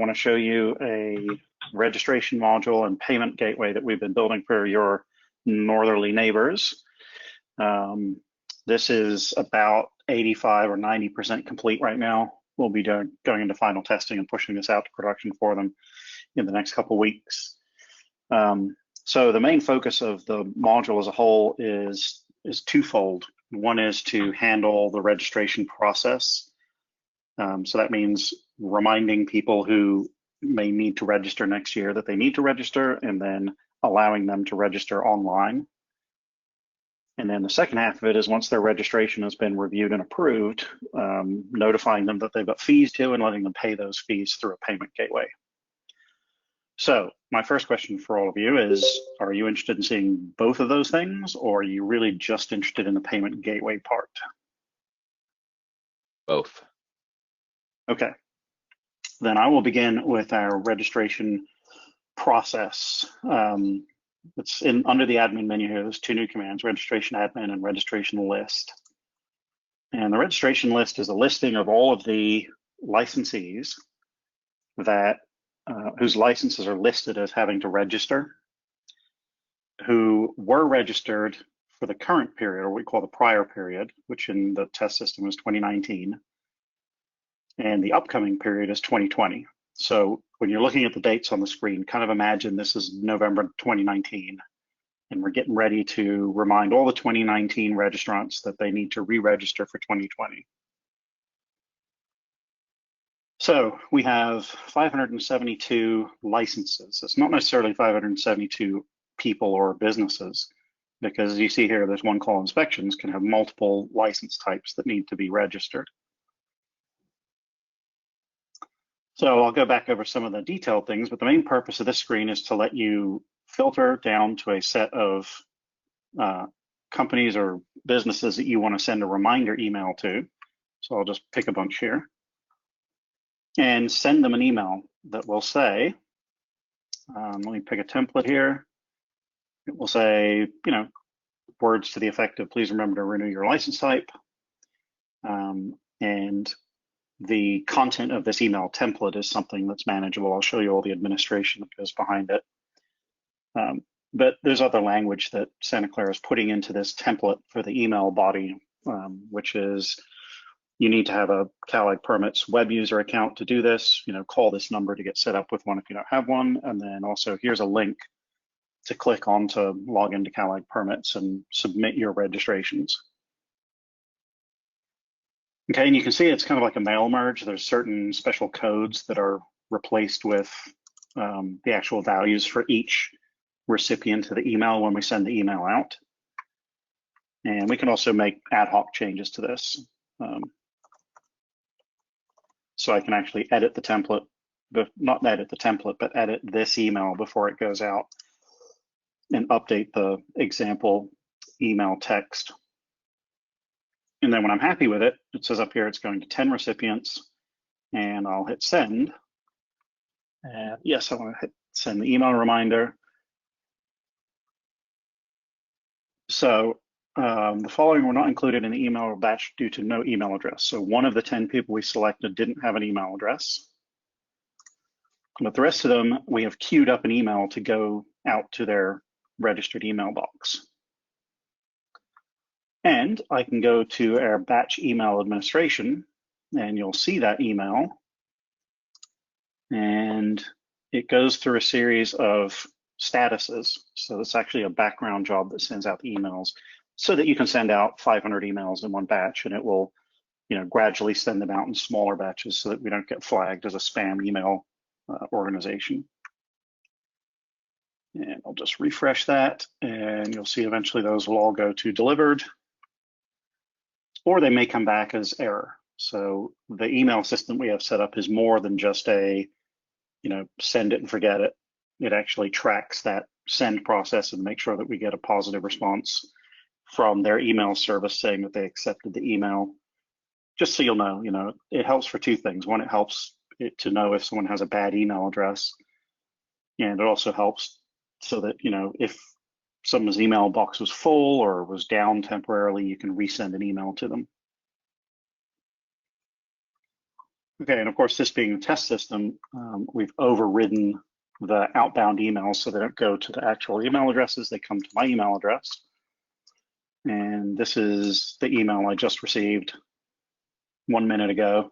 want to show you a registration module and payment gateway that we've been building for your northerly neighbors. This is about 85 or 90% complete right now. We'll be going into final testing and pushing this out to production for them in the next couple weeks. So the main focus of the module as a whole is twofold. One is to handle the registration process. So that means reminding people who may need to register next year that they need to register, and then allowing them to register online. And then the second half of it is, once their registration has been reviewed and approved, notifying them that they've got fees due and letting them pay those fees through a payment gateway. So my first question for all of you is, are you interested in seeing both of those things, or are you really just interested in the payment gateway part? Both. Okay. Then I will begin with our registration process. It's under the admin menu here. There's two new commands: registration admin and registration list. And the registration list is a listing of all of the licensees that whose licenses are listed as having to register, who were registered for the current period, or what we call the prior period, which in the test system is 2019, and the upcoming period is 2020. So when you're looking at the dates on the screen, kind of imagine this is November 2019, and we're getting ready to remind all the 2019 registrants that they need to re-register for 2020. So we have 572 licenses. It's not necessarily 572 people or businesses, because as you see here, there's one call inspections can have multiple license types that need to be registered. So I'll go back over some of the detailed things, but the main purpose of this screen is to let you filter down to a set of companies or businesses that you want to send a reminder email to. So I'll just pick a bunch here and send them an email that will say, let me pick a template here. It will say, words to the effect of, please remember to renew your license type. And the content of this email template is something that's manageable. I'll show you all the administration that goes behind it. But there's other language that Santa Clara is putting into this template for the email body, which is, you need to have a CalAgPermits web user account to do this. Call this number to get set up with one if you don't have one. And then also, here's a link to click on to log into CalAgPermits and submit your registrations. Okay, and you can see it's kind of like a mail merge. There's certain special codes that are replaced with the actual values for each recipient of the email when we send the email out. And we can also make ad hoc changes to this. So I can actually edit the template, but not edit the template, but edit this email before it goes out and update the example email text. And then when I'm happy with it, it says up here it's going to 10 recipients, and I'll hit send. And yes, I want to hit send the email reminder. So the following were not included in the email batch due to no email address. So one of the 10 people we selected didn't have an email address. But the rest of them, we have queued up an email to go out to their registered email box. And I can go to our batch email administration, and you'll see that email. And it goes through a series of statuses. So it's actually a background job that sends out the emails so that you can send out 500 emails in one batch, and it will, gradually send them out in smaller batches so that we don't get flagged as a spam email organization. And I'll just refresh that, and you'll see eventually those will all go to delivered, or they may come back as error. So the email system we have set up is more than just a, send it and forget it. It actually tracks that send process and make sure that we get a positive response from their email service saying that they accepted the email. Just so you'll know, it helps for two things. One, it helps it to know if someone has a bad email address. And it also helps so that, if someone's email box was full or was down temporarily, you can resend an email to them. Okay, and of course, this being a test system, we've overridden the outbound emails so they don't go to the actual email addresses, they come to my email address. And this is the email I just received 1 minute ago.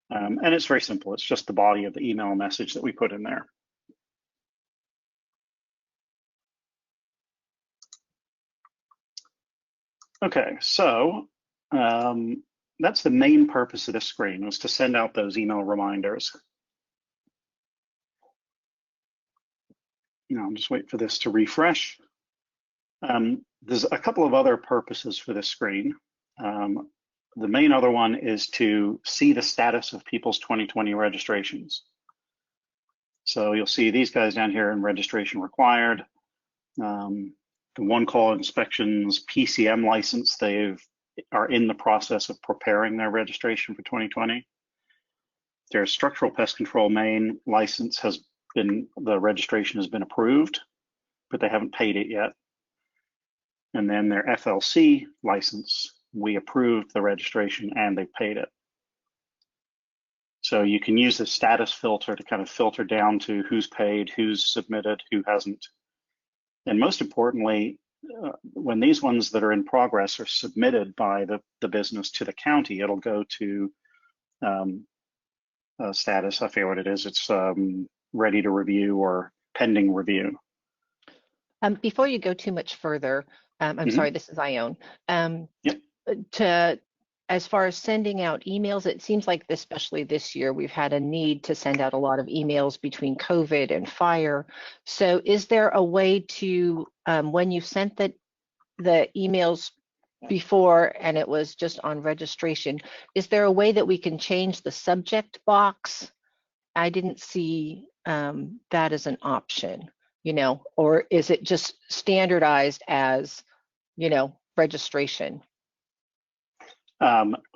And it's very simple. It's just the body of the email message that we put in there. Okay, so that's the main purpose of this screen, was to send out those email reminders. I'll just wait for this to refresh. There's a couple of other purposes for this screen. The main other one is to see the status of people's 2020 registrations. So you'll see these guys down here in registration required. The one call inspections PCM license, they are in the process of preparing their registration for 2020. Their structural pest control main license the registration has been approved, but they haven't paid it yet. And then their FLC license, we approved the registration and they paid it. So you can use the status filter to kind of filter down to who's paid, who's submitted, who hasn't. And most importantly, when these ones that are in progress are submitted by the business to the county, it'll go to status, I forget what it is. It's ready to review or pending review. Before you go too much further, I'm sorry, this is Ione. Yep. As far as sending out emails, it seems like especially this year, we've had a need to send out a lot of emails between COVID and fire. So is there a way to, when you sent the emails before and it was just on registration, is there a way that we can change the subject box? I didn't see that as an option, or is it just standardized as, registration?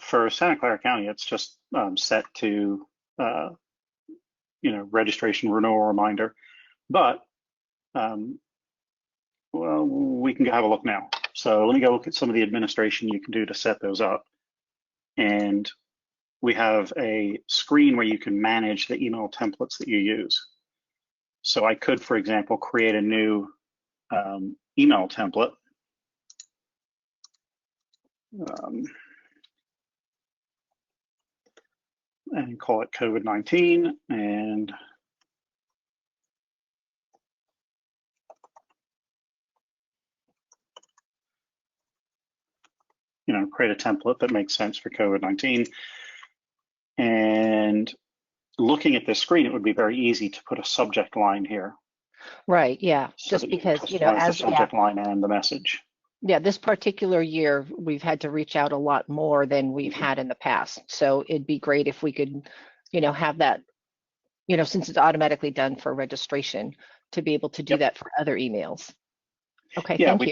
For Santa Clara County, it's just set to, registration renewal reminder. But, well, we can have a look now. So let me go look at some of the administration you can do to set those up. And we have a screen where you can manage the email templates that you use. So I could, for example, create a new email template. And call it COVID-19 and create a template that makes sense for COVID-19. And looking at this screen, it would be very easy to put a subject line here. Right, yeah, So just because, as the subject line and the message. Yeah, this particular year, we've had to reach out a lot more than we've had in the past. So it'd be great if we could, have that, since it's automatically done for registration, to be able to do that for other emails. Okay, yeah, thank you.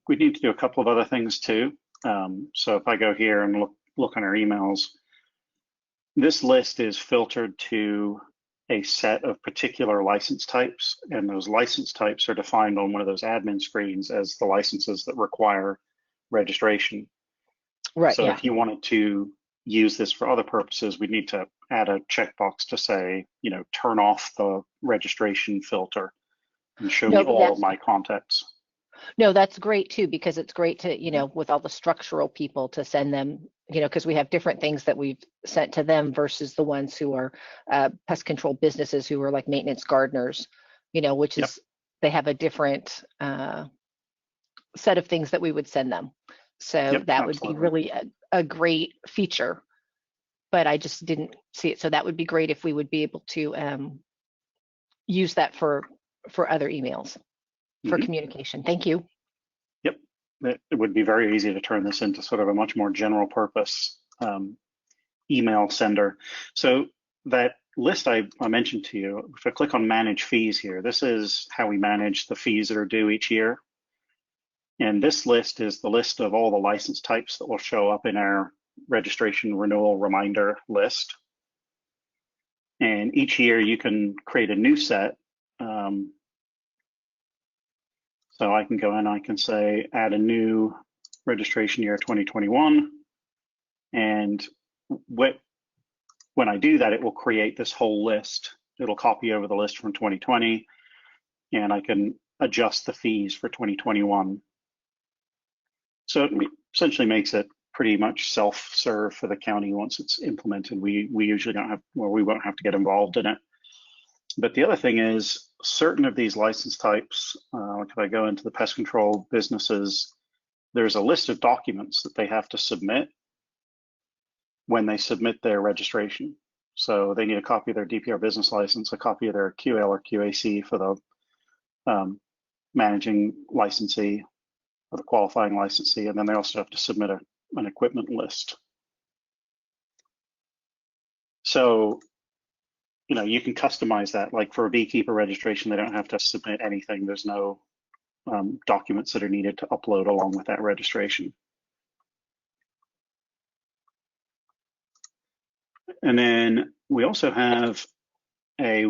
We need to do a couple of other things too. So if I go here and look on our emails, this list is filtered to a set of particular license types, and those license types are defined on one of those admin screens as the licenses that require registration. Right. So if you wanted to use this for other purposes, we'd need to add a checkbox to say, turn off the registration filter and show me all of my contacts. No, that's great too, because it's great to, with all the structural people to send them, because we have different things that we've sent to them versus the ones who are pest control businesses who are like maintenance gardeners, which is, they have a different set of things that we would send them. So that would be really a great feature, but I just didn't see it. So that would be great if we would be able to use that for other emails. For communication. Thank you. Yep, it would be very easy to turn this into sort of a much more general purpose email sender. So that list I mentioned to you, if I click on manage fees here, this is how we manage the fees that are due each year. And this list is the list of all the license types that will show up in our registration renewal reminder list. And each year you can create a new set. So I can go in, I can say, add a new registration year 2021. And when I do that, it will create this whole list. It'll copy over the list from 2020, and I can adjust the fees for 2021. So it essentially makes it pretty much self-serve for the county once it's implemented. We usually don't have, well, we won't have to get involved in it. But the other thing is, certain of these license types, if I go into the pest control businesses, there's a list of documents that they have to submit when they submit their registration. So they need a copy of their DPR business license, a copy of their QL or QAC for the managing licensee or the qualifying licensee, and then they also have to submit an equipment list. So, you know, you can customize that. Like for a beekeeper registration, they don't have to submit anything. There's no documents that are needed to upload along with that registration. And then we also have a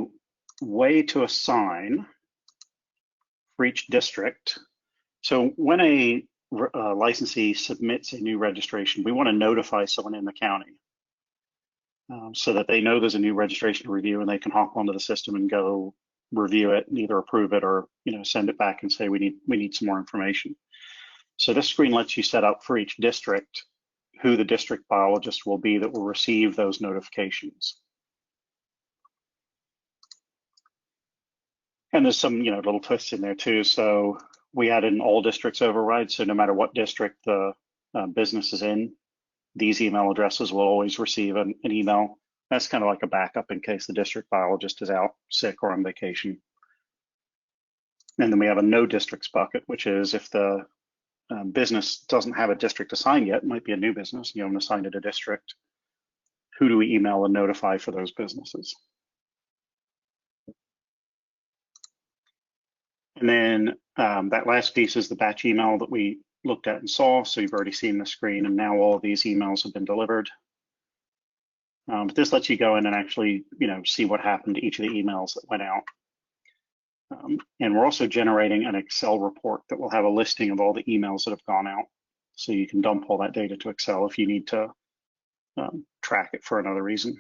way to assign for each district. So when a licensee submits a new registration, we want to notify someone in the county so that they know there's a new registration to review, and they can hop onto the system and go review it and either approve it or, you know, send it back and say we need some more information. So this screen lets you set up for each district who the district biologist will be that will receive those notifications. And there's some, you know, little twists in there too. So we added an all districts override. So no matter what district the business is in, these email addresses will always receive an email. That's kind of like a backup in case the district biologist is out sick or on vacation. And then we have a no districts bucket, which is if the business doesn't have a district assigned yet, it might be a new business, you haven't assigned it a district. Who do we email and notify for those businesses? And then that last piece is the batch email that we looked at and saw. So you've already seen the screen, and now all of these emails have been delivered. But this lets you go in and actually, you know, see what happened to each of the emails that went out. And we're also generating an Excel report that will have a listing of all the emails that have gone out. So you can dump all that data to Excel if you need to track it for another reason.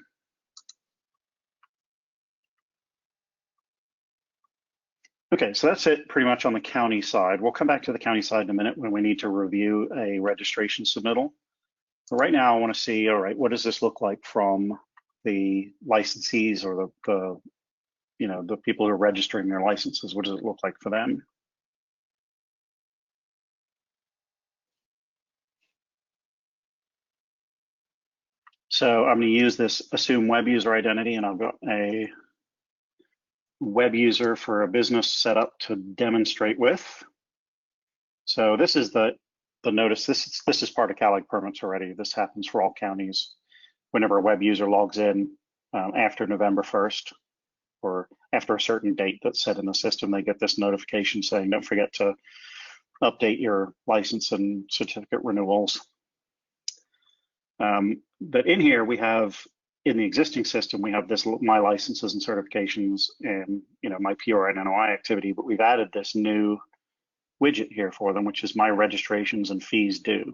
Okay, so that's it pretty much on the county side. We'll come back to the county side in a minute when we need to review a registration submittal. But right now I want to see, all right, what does this look like from the licensees or the you know, the people who are registering their licenses? What does it look like for them? So I'm going to use this assume web user identity, and I've got a web user for a business set up to demonstrate with. So this is the notice. This is part of CalAgPermits already. This happens for all counties. Whenever a web user logs in after November 1st, or after a certain date that's set in the system, they get this notification saying, don't forget to update your license and certificate renewals. But in here, we have, in the existing system, we have this my licenses and certifications and, you know, my PR and NOI activity, but we've added this new widget here for them, which is my registrations and fees due.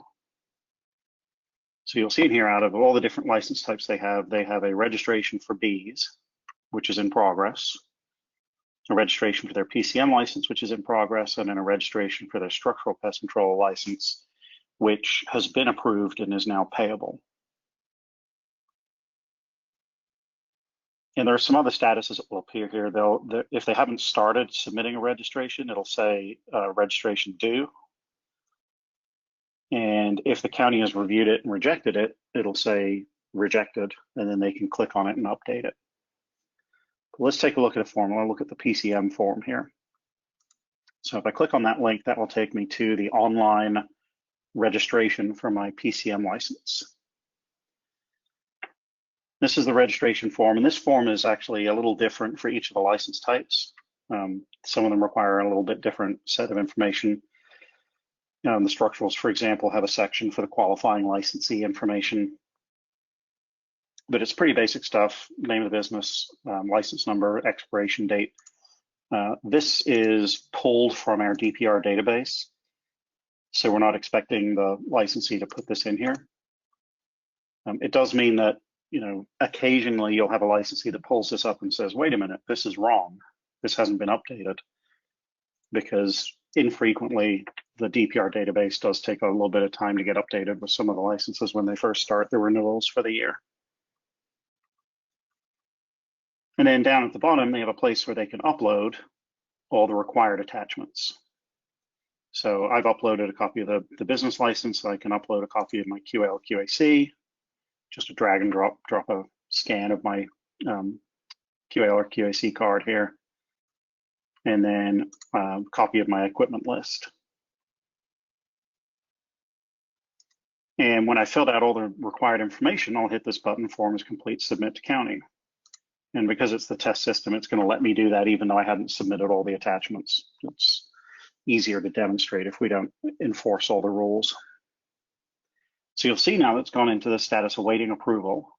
So you'll see in here, out of all the different license types they have a registration for bees, which is in progress, a registration for their PCM license, which is in progress, and then a registration for their structural pest control license, which has been approved and is now payable. And there are some other statuses that will appear here. If they haven't started submitting a registration, it'll say registration due. And if the county has reviewed it and rejected it, it'll say rejected, and then they can click on it and update it. Let's take a look at a form. I'll look at the PCM form here. So if I click on that link, that will take me to the online registration for my PCM license. This is the registration form, and this form is actually a little different for each of the license types. Some of them require a little bit different set of information. The structurals, for example, have a section for the qualifying licensee information. But it's pretty basic stuff: name of the business, license number, expiration date. This is pulled from our DPR database, so we're not expecting the licensee to put this in here. It does mean that occasionally you'll have a licensee that pulls this up and says, wait a minute, this is wrong. This hasn't been updated, because infrequently the DPR database does take a little bit of time to get updated with some of the licenses when they first start the renewals for the year. And then down at the bottom, they have a place where they can upload all the required attachments. So I've uploaded a copy of the business license. I can upload a copy of my QL QAC, just a drag and drop a scan of my QL or QAC card here, and then a copy of my equipment list. And when I filled out all the required information, I'll hit this button, Form is complete, submit to county. And because it's the test system, it's going to let me do that even though I hadn't submitted all the attachments. It's easier to demonstrate if we don't enforce all the rules. So you'll see now it's gone into the status awaiting approval.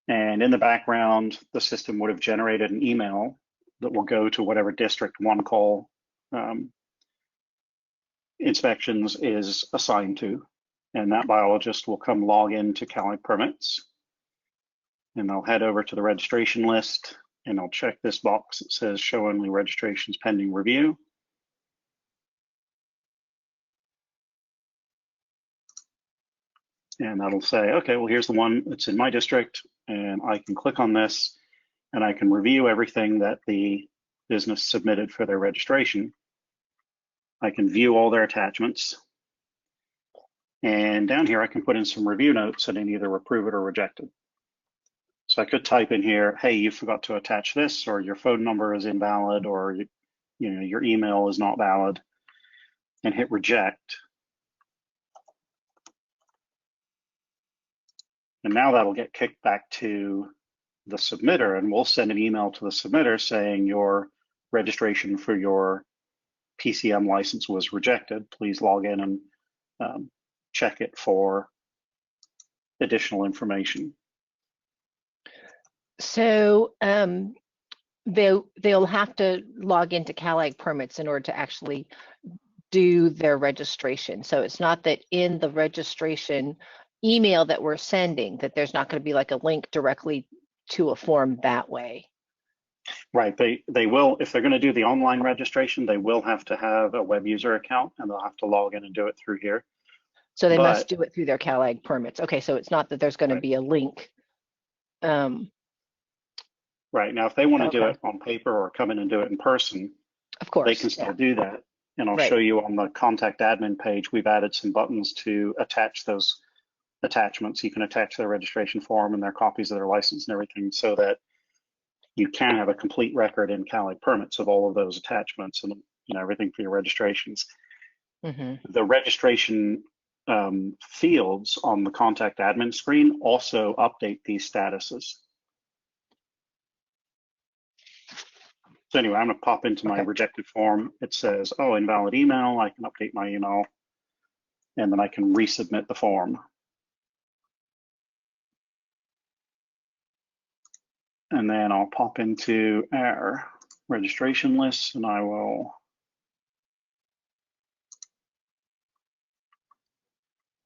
And in the background, the system would have generated an email that will go to whatever district one call inspections is assigned to. And that biologist will come log into CalAgPermits. And they'll head over to the registration list and they'll check this box that says show only registrations pending review. And that'll say, okay, well, here's the one that's in my district, and I can click on this and I can review everything that the business submitted for their registration. I can view all their attachments. And down here, I can put in some review notes and then either approve it or reject it. So I could type in here, hey, you forgot to attach this, or your phone number is invalid, or your email is not valid, and hit reject. And now that'll get kicked back to the submitter, and we'll send an email to the submitter saying your registration for your PCM license was rejected. Please log in and check it for additional information. So they'll have to log into CalAgPermits in order to actually do their registration. So it's not that in the registration email that we're sending that there's not going to be like a link directly to a form that way. Right. They will, if they're going to do the online registration, they will have to have a web user account and they'll have to log in and do it through here. So they must do it through their CalAgPermits. Okay, so it's not that there's going to be a link. Right. Now, if they want to do it on paper or come in and do it in person, of course, they can still do that. And I'll show you on the contact admin page, we've added some buttons to attach those attachments. You can attach their registration form and their copies of their license and everything so that you can have a complete record in CalAgPermits of all of those attachments and everything for your registrations. Mm-hmm. The registration fields on the contact admin screen also update these statuses. So anyway, I'm going to pop into my rejected form. It says, oh, invalid email. I can update my email, and then I can resubmit the form. And then I'll pop into our registration list, and I will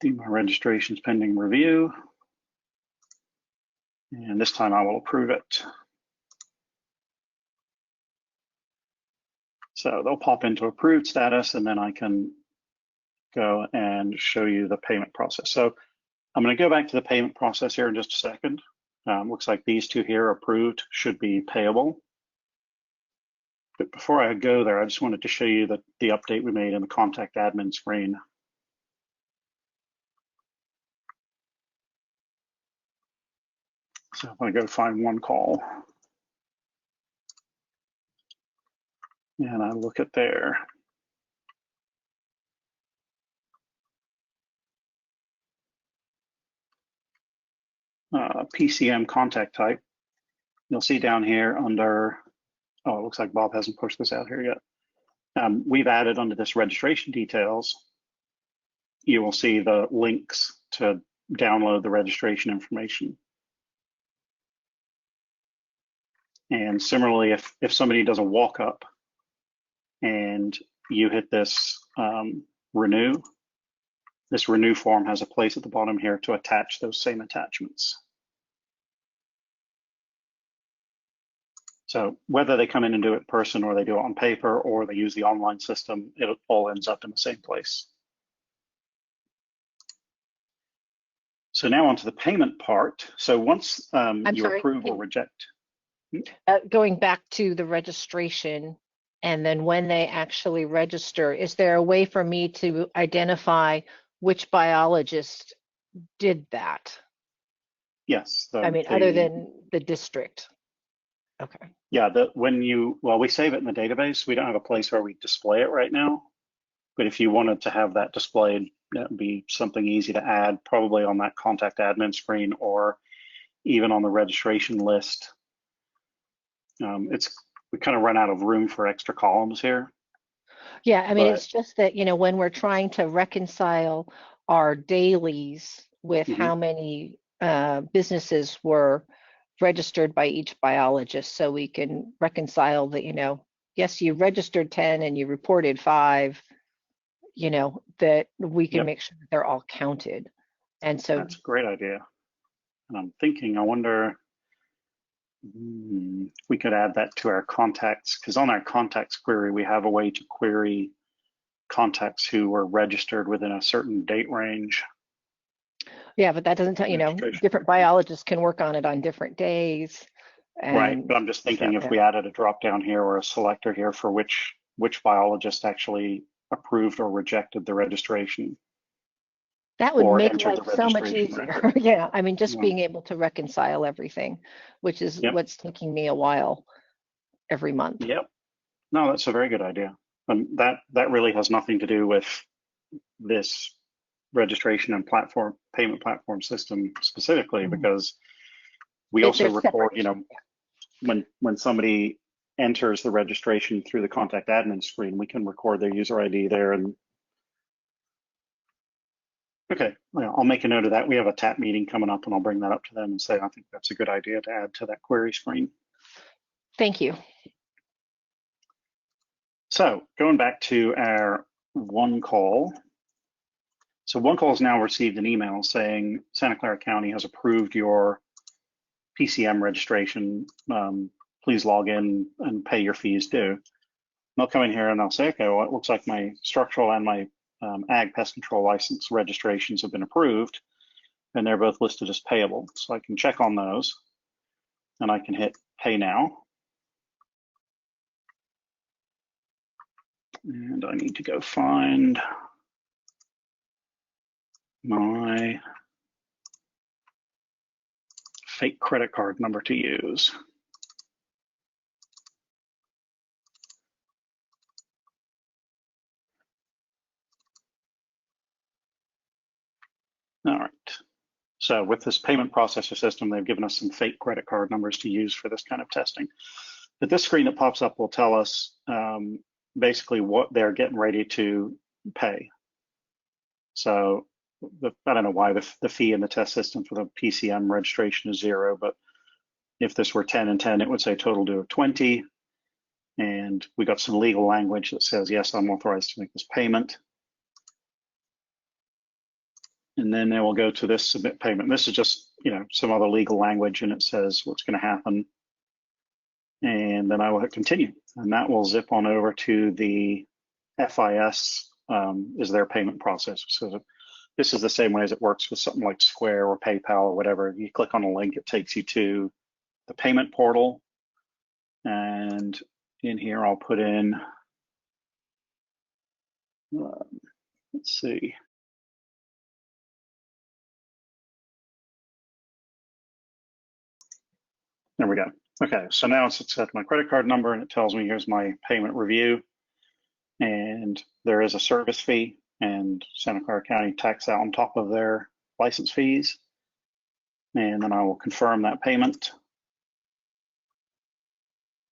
do my registrations pending review. And this time I will approve it. So they'll pop into approved status, and then I can go and show you the payment process. So I'm going to go back to the payment process here in just a second. Looks like these two here approved should be payable. But before I go there, I just wanted to show you the update we made in the contact admin screen. So I'm going to go find one call. And I look at their PCM contact type. You'll see down here under, oh, it looks like Bob hasn't pushed this out here yet. We've added under this registration details, you will see the links to download the registration information. And similarly, if somebody does a walk-up and you hit this renew, this renew form has a place at the bottom here to attach those same attachments. So whether they come in and do it in person or they do it on paper or they use the online system, it all ends up in the same place. So now onto the payment part. So once you approve or reject. Going back to the registration and then when they actually register, is there a way for me to identify which biologist did that? Yes. I mean, other than the district. Okay. Yeah, well, we save it in the database. We don't have a place where we display it right now. But if you wanted to have that displayed, that would be something easy to add, probably on that contact admin screen or even on the registration list. We kind of run out of room for extra columns here. Yeah, I mean, it's just that, when we're trying to reconcile our dailies with how many businesses were registered by each biologist, so we can reconcile that, yes, you registered 10 and you reported 5, that we can make sure that they're all counted. And so that's a great idea. And I'm thinking, I wonder, we could add that to our contacts, because on our contacts query, we have a way to query contacts who were registered within a certain date range. Yeah, but that doesn't tell, different biologists can work on it on different days. Right, but I'm just thinking if we added a drop down here or a selector here for which biologist actually approved or rejected the registration. That would make life so much easier. Yeah, I mean, just being able to reconcile everything, which is what's taking me a while every month. Yep. No, that's a very good idea. And that really has nothing to do with this registration and payment platform system specifically, because we also record, when somebody enters the registration through the contact admin screen, we can record their user ID there. And okay, well, I'll make a note of that. We have a TAP meeting coming up and I'll bring that up to them and say, I think that's a good idea to add to that query screen. Thank you. So going back to our OneCall. So OneCall has now received an email saying Santa Clara County has approved your PCM registration. Please log in and pay your fees due. And they'll come in here and they'll say, okay, well, it looks like my structural and my ag pest control license registrations have been approved, and they're both listed as payable. So I can check on those and I can hit pay now. And I need to go find my fake credit card number to use. All right. So with this payment processor system, they've given us some fake credit card numbers to use for this kind of testing. But this screen that pops up will tell us basically what they're getting ready to pay. So I don't know why the fee in the test system for the PCM registration is 0, but if this were 10 and 10, it would say total due of 20. And we got some legal language that says, yes, I'm authorized to make this payment. And then they will go to this submit payment. This is just, some other legal language, and it says what's going to happen. And then I will hit continue, and that will zip on over to the FIS is their payment process. So this is the same way as it works with something like Square or PayPal or whatever. You click on a link, it takes you to the payment portal. And in here, I'll put in, let's see. There we go. Okay, so now it's set my credit card number and it tells me here's my payment review. And there is a service fee, and Santa Clara County tax out on top of their license fees. And then I will confirm that payment.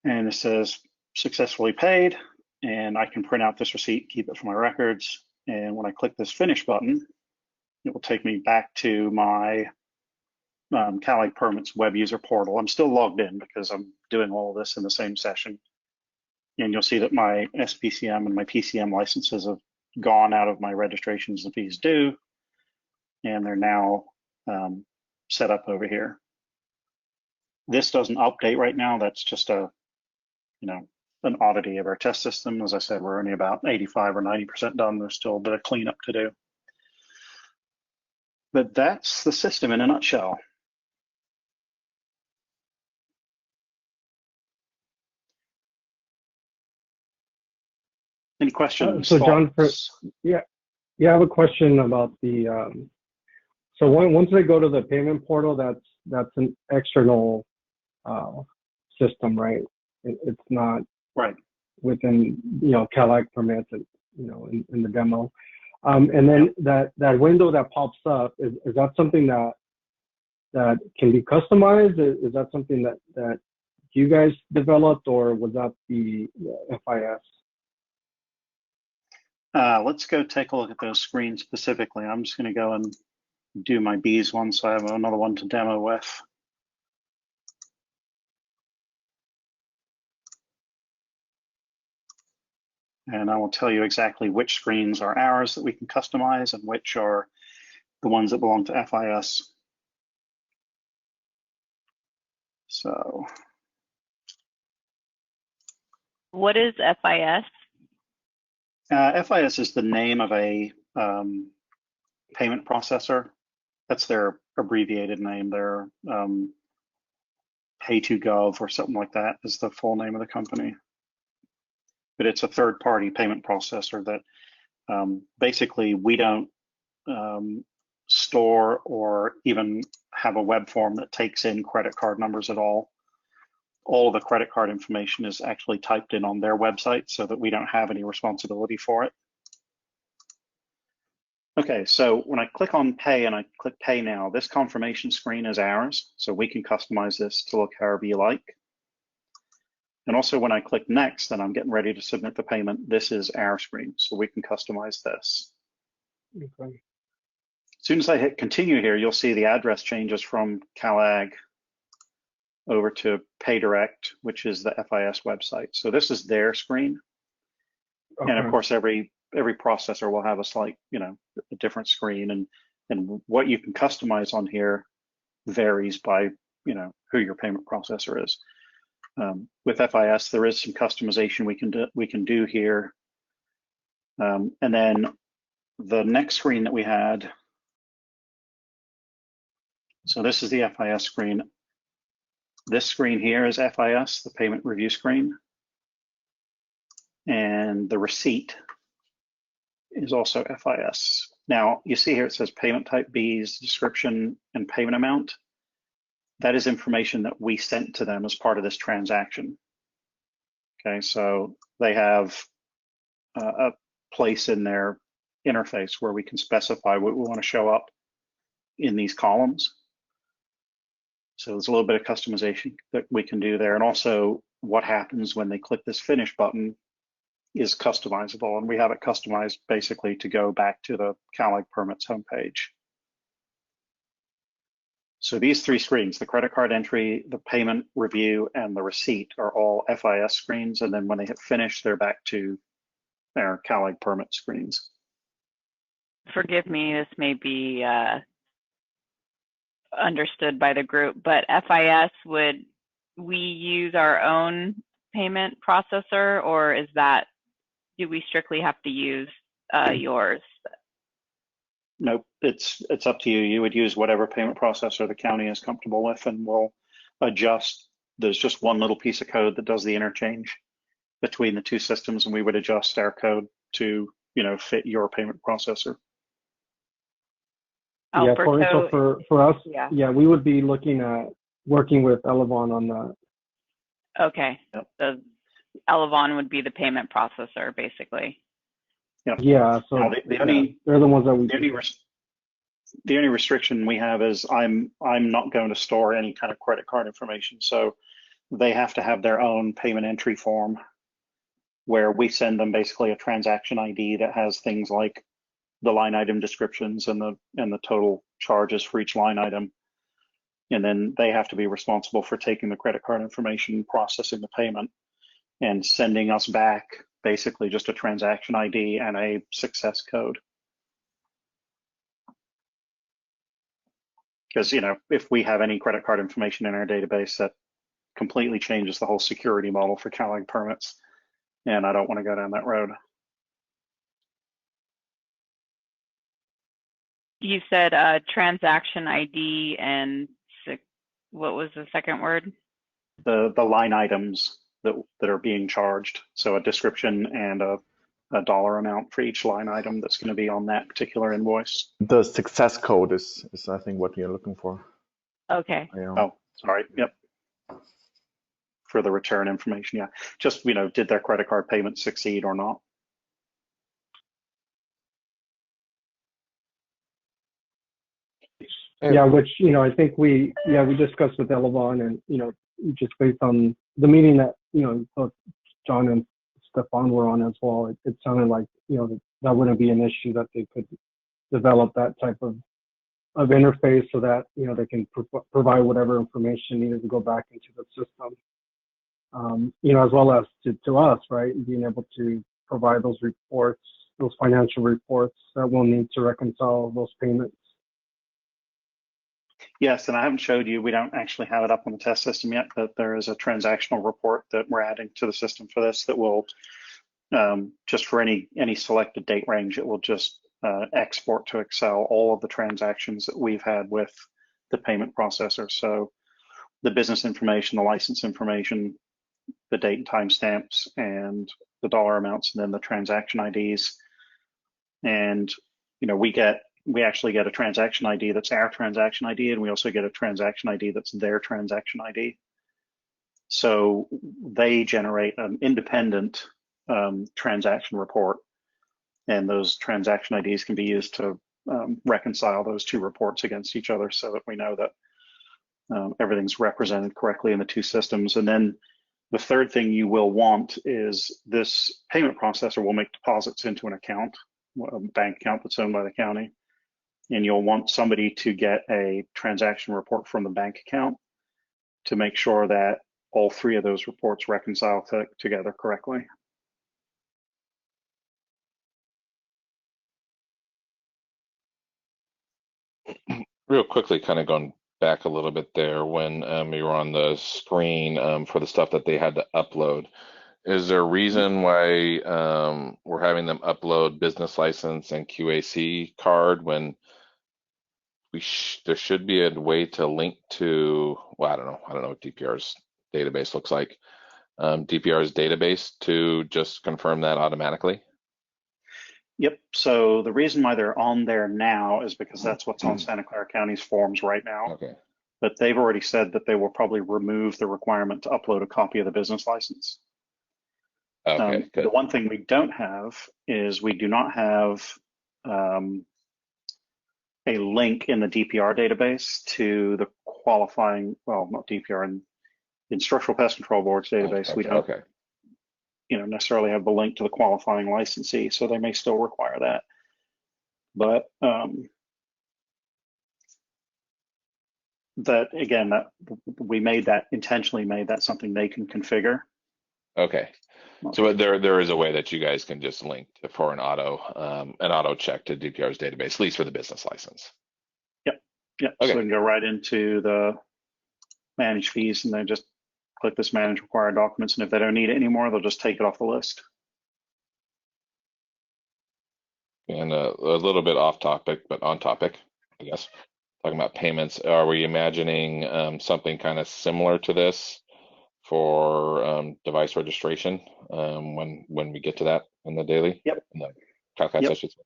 And it says successfully paid, and I can print out this receipt, keep it for my records. And when I click this finish button, it will take me back to my CalAgPermits web user portal. I'm still logged in because I'm doing all of this in the same session. And you'll see that my SPCM and my PCM licenses have gone out of my registrations and fees due. and they're now set up over here. This doesn't update right now. That's just a, an oddity of our test system. As I said, we're only about 85 or 90% done. There's still a bit of cleanup to do. But that's the system in a nutshell. Any questions? So John, I have a question about the. So once they go to the payment portal, that's an external system, right? It's not right within CalAgPermits, in the demo. And then that window that pops up, is that something that can be customized? Is that something that you guys developed, or was that the FIS? Let's go take a look at those screens specifically. I'm just going to go and do my bees one, so I have another one to demo with. And I will tell you exactly which screens are ours that we can customize and which are the ones that belong to FIS. So. What is FIS? FIS is the name of a payment processor. That's their abbreviated name. Their Pay2Gov or something like that is the full name of the company. But it's a third-party payment processor that basically we don't store or even have a web form that takes in credit card numbers at all. All of the credit card information is actually typed in on their website so that we don't have any responsibility for it. Okay, so when I click on Pay and I click Pay Now, this confirmation screen is ours, so we can customize this to look however you like. And also when I click Next and I'm getting ready to submit the payment, this is our screen, so we can customize this. Okay. As soon as I hit Continue here, you'll see the address changes from CalAg over to PayDirect, which is the FIS website. So this is their screen. Okay. And of course, every processor will have a slight, a different screen, and what you can customize on here varies by, who your payment processor is. With FIS, there is some customization we can do here. And then the next screen that we had, so this is the FIS screen. This screen here is FIS, the payment review screen. And the receipt is also FIS. Now, you see here it says payment type, B's, description, and payment amount. That is information that we sent to them as part of this transaction. Okay, so they have a place in their interface where we can specify what we want to show up in these columns. So there's a little bit of customization that we can do there. And also what happens when they click this finish button is customizable. And we have it customized basically to go back to the CalAgPermits homepage. So these three screens, the credit card entry, the payment review, and the receipt are all FIS screens. And then when they hit finish, they're back to their CalAgPermit screens. Forgive me, this may be understood by the group, but FIS, would we use our own payment processor, or do we strictly have to use yours? Nope, it's up to you. You would use whatever payment processor the county is comfortable with, and we'll adjust. There's just one little piece of code that does the interchange between the two systems, and we would adjust our code to, fit your payment processor. Oh, yeah, for us, yeah, we would be looking at working with Elevon on that. Okay, yep. So Elevon would be the payment processor, basically. Yep. Yeah, so they're the ones that the only restriction we have is I'm not going to store any kind of credit card information, so they have to have their own payment entry form where we send them basically a transaction ID that has things like the line item descriptions and the total charges for each line item. And then they have to be responsible for taking the credit card information, processing the payment, and sending us back basically just a transaction ID and a success code. Because, if we have any credit card information in our database, that completely changes the whole security model for CalAgPermits, and I don't want to go down that road. You said transaction ID and what was the second word? The line items that are being charged. So a description and a dollar amount for each line item that's going to be on that particular invoice. The success code is I think what you're looking for. Okay. Oh, sorry. Yep. For the return information, yeah. Just, did their credit card payment succeed or not? Yeah, which, I think we discussed with Elevon, and, just based on the meeting that, both John and Stefan were on as well, it sounded like, that wouldn't be an issue, that they could develop that type of interface so that, they can provide whatever information needed to go back into the system. As well as to us, right, being able to provide those reports, those financial reports that we'll need to reconcile those payments. Yes, and I haven't showed you, we don't actually have it up on the test system yet, but there is a transactional report that we're adding to the system for this that will, just for any selected date range, it will just export to Excel all of the transactions that we've had with the payment processor. So the business information, the license information, the date and time stamps, and the dollar amounts, and then the transaction IDs. And, we actually get a transaction ID that's our transaction ID, and we also get a transaction ID that's their transaction ID. So they generate an independent transaction report, and those transaction IDs can be used to reconcile those two reports against each other so that we know that everything's represented correctly in the two systems. And then the third thing you will want is this payment processor will make deposits into an account, a bank account that's owned by the county. And you'll want somebody to get a transaction report from the bank account to make sure that all three of those reports reconcile together correctly. Real quickly, kind of going back a little bit there, when you were on the screen for the stuff that they had to upload, is there a reason why we're having them upload business license and QAC card when there should be a way to link to, well, I don't know what DPR's database looks like, DPR's database to just confirm that automatically? Yep. So the reason why they're on there now is because that's what's on Santa Clara County's forms right now. Okay. But they've already said that they will probably remove the requirement to upload a copy of the business license. Okay, good. The one thing we don't have is we do not have a link in the DPR database to the qualifying, well, not DPR, in Structural Pest Control Board's database. We don't necessarily have the link to the qualifying licensee, so they may still require that. But that again, that we intentionally made that something they can configure. Okay. So there is a way that you guys can just link for an auto check to DPR's database, at least for the business license. Yep. Okay. So we can go right into the manage fees, and then just click this manage required documents, and if they don't need it anymore, they'll just take it off the list. And a little bit off topic, but on topic, I guess, talking about payments, are we imagining something kind of similar to this for device registration when we get to that in the daily? Yep. In the CalCats, yep. I should say.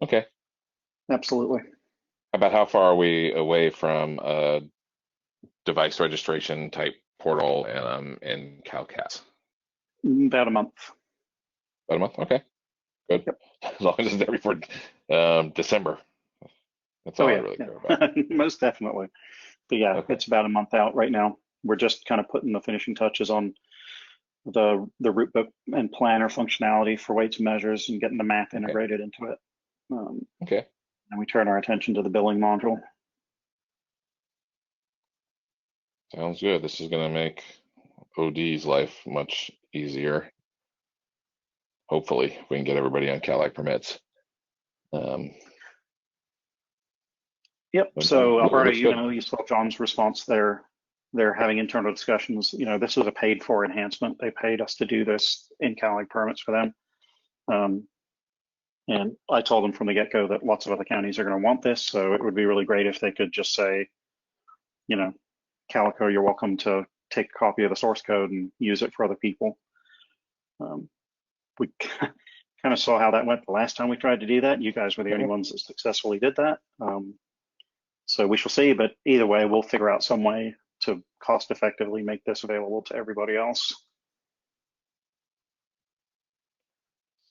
Okay. Absolutely. About how far are we away from a device registration type portal in CalCats? About a month. About a month? Okay. Good. Yep. As long as it's there before December. That's all I really care about. Most definitely. But yeah, Okay. It's about a month out right now. We're just kind of putting the finishing touches on the root book and planner functionality for weights and measures and getting the math integrated into it. Okay. And we turn our attention to the billing module. Sounds good. This is going to make OD's life much easier. Hopefully, we can get everybody on CalAgPermits. Yep. Okay. So Alberta, Looks good. you saw John's response there. They're having internal discussions. This is a paid for enhancement. They paid us to do this in CalAgPermits for them. And I told them from the get-go that lots of other counties are going to want this. So it would be really great if they could just say, Calico, you're welcome to take a copy of the source code and use it for other people. We kind of saw how that went the last time we tried to do that. You guys were the only ones that successfully did that. So we shall see, but either way, we'll figure out some way to cost effectively make this available to everybody else.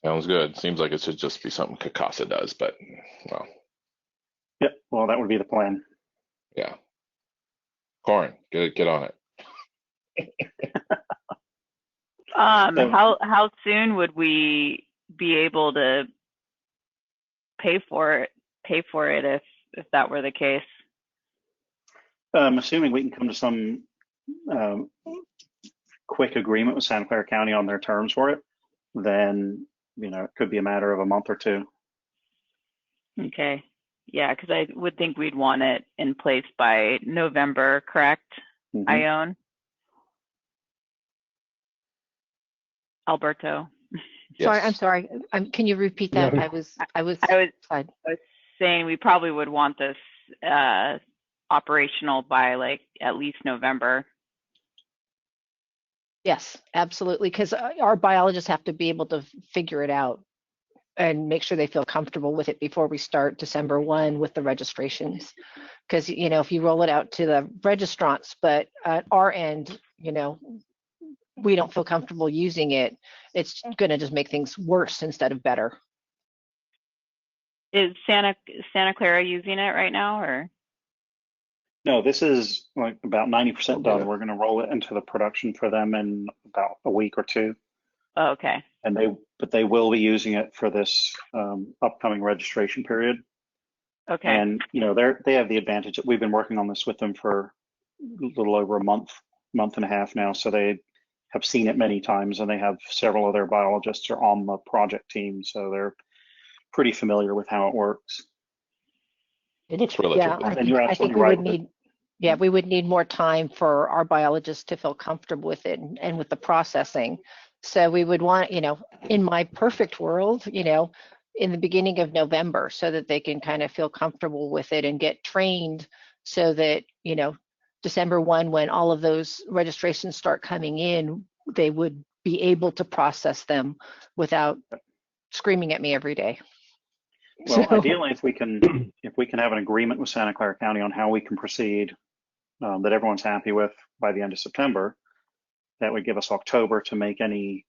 Sounds good. Seems like it should just be something Kakasa does, but well. Yep. Well, that would be the plan. Yeah. Corin, get on it. How soon would we be able to pay for it if that were the case? Assuming we can come to some quick agreement with Santa Clara County on their terms for it, then it could be a matter of a month or two. Okay. Yeah, because I would think we'd want it in place by November, correct? Mm-hmm. Ione? Alberto? Yes. Sorry, I'm sorry. Can you repeat that? Yeah. I was saying we probably would want this operational by at least November. Yes, absolutely. Because our biologists have to be able to figure it out and make sure they feel comfortable with it before we start December 1 with the registrations. Because, if you roll it out to the registrants, but at our end, we don't feel comfortable using it, it's going to just make things worse instead of better. Is Santa Clara using it right now, or? No, this is about 90% done. Okay. We're going to roll it into the production for them in about a week or two. Oh, okay. And they will be using it for this upcoming registration period. Okay. And they have the advantage that we've been working on this with them for a little over a month and a half now. So they have seen it many times, and they have several of their biologists are on the project team, so they're pretty familiar with how it works. It looks relatively. And you're I think absolutely we right. would need, we would need more time for our biologists to feel comfortable with it and with the processing. So we would want, in my perfect world, in the beginning of November, so that they can kind of feel comfortable with it and get trained, so that, December 1, when all of those registrations start coming in, they would be able to process them without screaming at me every day. Well, ideally, if we can have an agreement with Santa Clara County on how we can proceed, that everyone's happy with by the end of September, that would give us October to make any,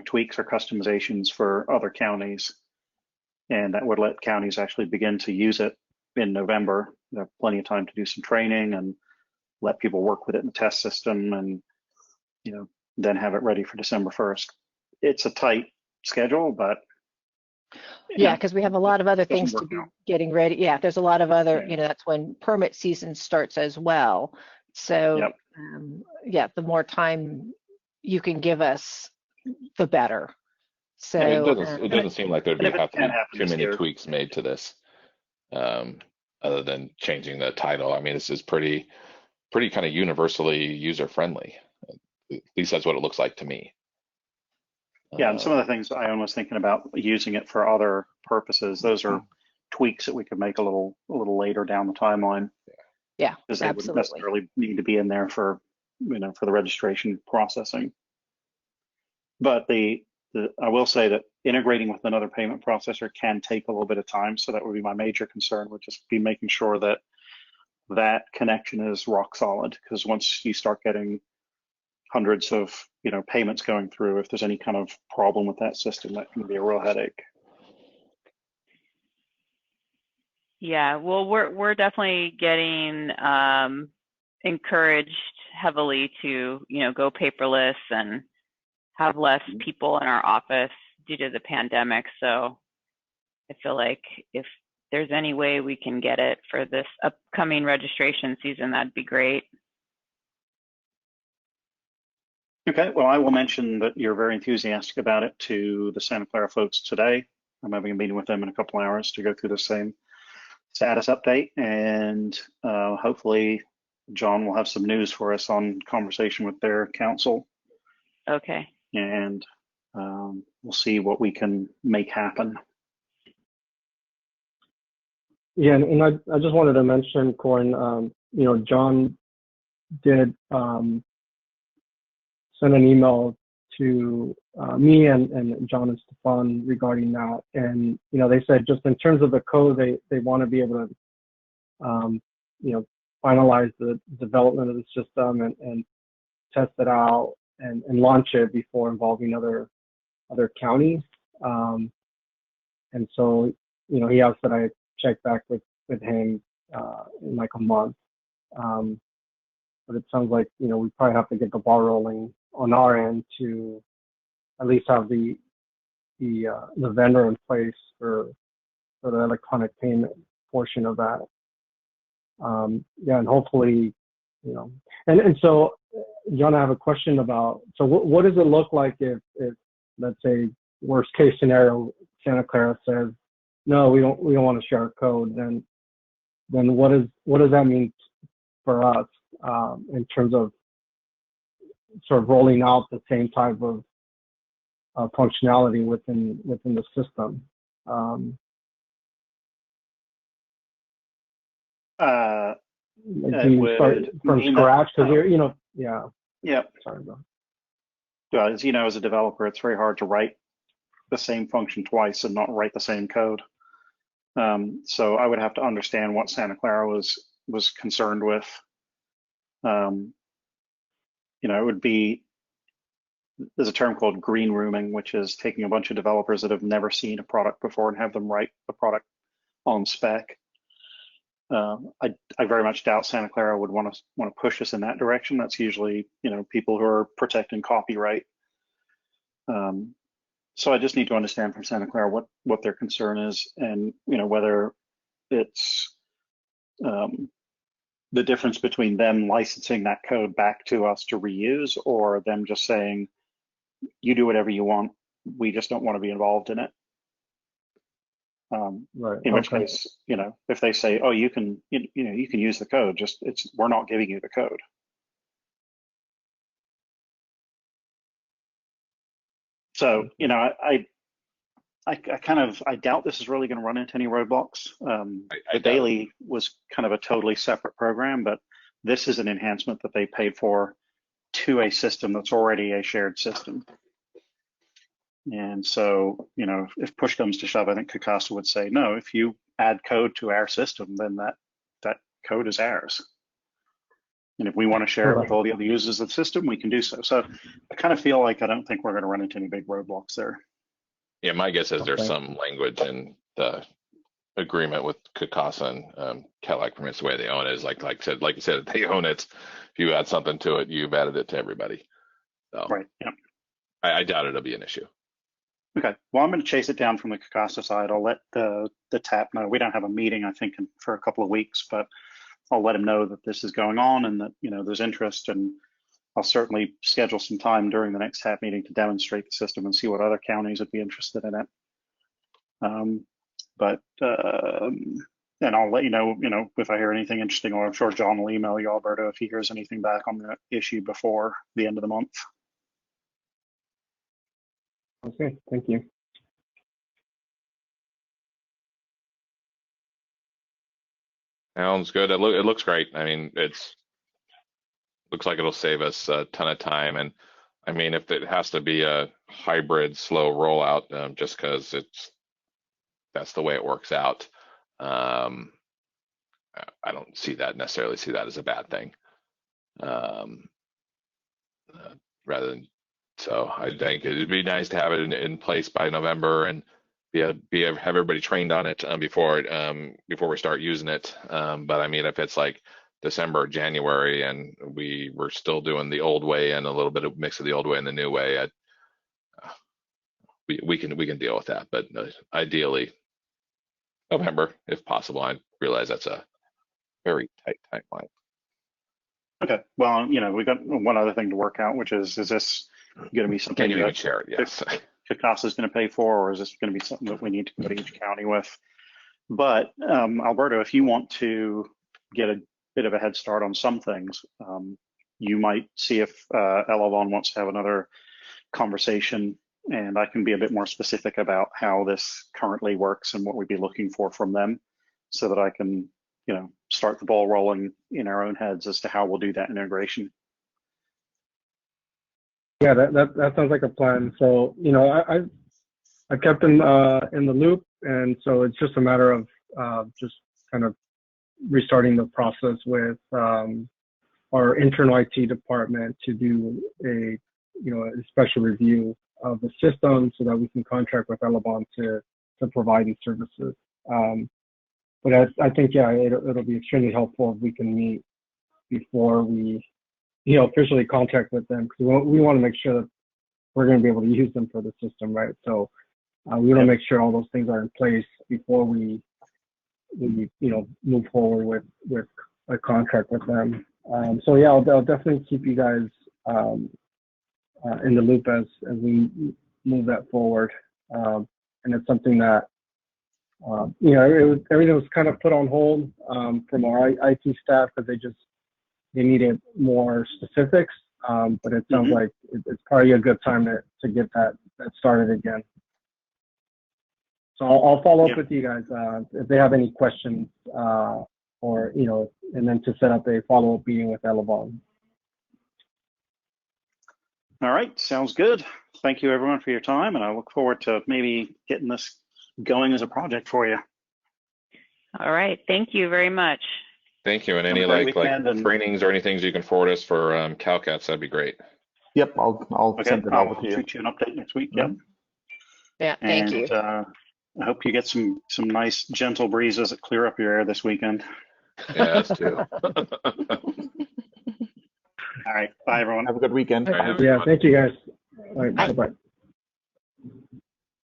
tweaks or customizations for other counties, and that would let counties actually begin to use it in November. They have plenty of time to do some training and let people work with it in the test system, and then have it ready for December 1st. It's a tight schedule, but because we have a lot of other things to be getting ready. Yeah, there's a lot of other, that's when permit season starts as well. So, the more time you can give us, the better. So it doesn't seem like there'd have to be too many year. tweaks made to this, other than changing the title. I mean, this is pretty kind of universally user friendly. At least that's what it looks like to me. Yeah, and some of the things I was thinking about using it for other purposes, those are tweaks that we could make a little later down the timeline. Yeah, because they wouldn't necessarily need to be in there for for the registration processing. But I will say that integrating with another payment processor can take a little bit of time, so that would be my major concern, would just be making sure that that connection is rock solid, because once you start getting hundreds of payments going through, if there's any kind of problem with that system, that can be a real headache. Yeah, well, we're definitely getting encouraged heavily to go paperless and have less people in our office due to the pandemic. So I feel like if there's any way we can get it for this upcoming registration season, that'd be great. Okay, well, I will mention that you're very enthusiastic about it to the Santa Clara folks today. I'm having a meeting with them in a couple hours to go through the same status update, and hopefully John will have some news for us on conversation with their council, Okay. and we'll see what we can make happen. Yeah, and I just wanted to mention, Corin, you know, John did send an email to me and John and Stefan regarding that, and you know, they said just in terms of the code, they want to be able to you know, finalize the development of the system and test it out and launch it before involving other counties. And so, you know, he asked that I check back with him in like a month. But it sounds like, you know, we probably have to get the ball rolling on our end to at least have the vendor in place for the electronic payment portion of that. Yeah, and hopefully, you know, and so, John, I have a question about, so what does it look like if let's say worst case scenario, Santa Clara says, no, we don't want to share our code, then what does that mean for us in terms of sort of rolling out the same type of functionality within the system? Do you start from scratch? Because you're, you know, yeah. Yeah. Sorry, bro. As you know, as a developer, it's very hard to write the same function twice and not write the same code. So I would have to understand what Santa Clara was concerned with. You know, it would be, there's a term called green rooming, which is taking a bunch of developers that have never seen a product before and have them write the product on spec. I very much doubt Santa Clara would want to push us in that direction. That's usually, you know, people who are protecting copyright. So I just need to understand from Santa Clara what their concern is, and you know, whether it's the difference between them licensing that code back to us to reuse, or them just saying, you do whatever you want, we just don't want to be involved in it. Right. In which case, you know, if they say, oh, you can use the code, just we're not giving you the code. So, you know, I doubt this is really going to run into any roadblocks. The daily was kind of a totally separate program, but this is an enhancement that they paid for to a system that's already a shared system. And so, you know, if push comes to shove, I think Kakasa would say, no, if you add code to our system, then that code is ours. And if we want to share it with all the other users of the system, we can do so. So I kind of feel like I don't think we're going to run into any big roadblocks there. Yeah, my guess is there's some language in the agreement with Kakasa and CalAgPermits, the way they own it is like you said, they own it. If you add something to it, you've added it to everybody. So right. Yeah. I doubt it'll be an issue. Okay. Well, I'm going to chase it down from the Kakasa side. I'll let the TAP know. We don't have a meeting, I think, for a couple of weeks, but I'll let him know that this is going on and that, you know, there's interest, and I'll certainly schedule some time during the next TAP meeting to demonstrate the system and see what other counties would be interested in it. And I'll let you know, if I hear anything interesting, or I'm sure John will email you, Alberto, if he hears anything back on the issue before the end of the month. Okay, thank you. Sounds good. It looks great. I mean, looks like it'll save us a ton of time. And I mean, if it has to be a hybrid slow rollout, just because that's the way it works out, I don't necessarily see that as a bad thing. So I think it'd be nice to have it in place by November and have everybody trained on it before we start using it. But I mean, if it's like December, January, and we're still doing the old way and a little bit of mix of the old way and the new way, we can deal with that. But ideally, November, if possible. I realize that's a very tight timeline. Okay. Well, we've got one other thing to work out, which is this going to be something Can you even share it? Yes. Kakasa is going to pay for, or is this going to be something that we need to go to each county with? But Alberto, if you want to get a bit of a head start on some things, you might see if Elavon wants to have another conversation, and I can be a bit more specific about how this currently works and what we'd be looking for from them, so that I can, start the ball rolling in our own heads as to how we'll do that integration. Yeah, that sounds like a plan. So, I kept them in the loop, and so it's just a matter of just kind of restarting the process with our internal IT department to do a special review of the system so that we can contract with Elavon to provide these services. But I think, yeah, it'll be extremely helpful if we can meet before we, officially contract with them, because we want to make sure that we're going to be able to use them for the system, right? So we want to make sure all those things are in place before we move forward with a contract with them. So yeah, I'll definitely keep you guys in the loop as we move that forward. And it's something that everything was kind of put on hold from our IT staff because they needed more specifics. But it sounds like it's probably a good time to get that started again. So I'll follow up with you guys if they have any questions, or and then to set up a follow-up meeting with Elavon. All right, sounds good. Thank you everyone for your time, and I look forward to maybe getting this going as a project for you. All right, thank you very much. Thank you. And any Have a like great weekend, and trainings or anything you can forward us for CalCats, that'd be great. Yep, I'll send it over I'll to you. shoot you an update next week. Yep. Yeah, thank you. I hope you get some nice gentle breezes that clear up your air this weekend. Yeah, us too. All right, bye everyone. Have a good weekend. All right, Yeah, thank you guys. All right, Bye. bye-bye.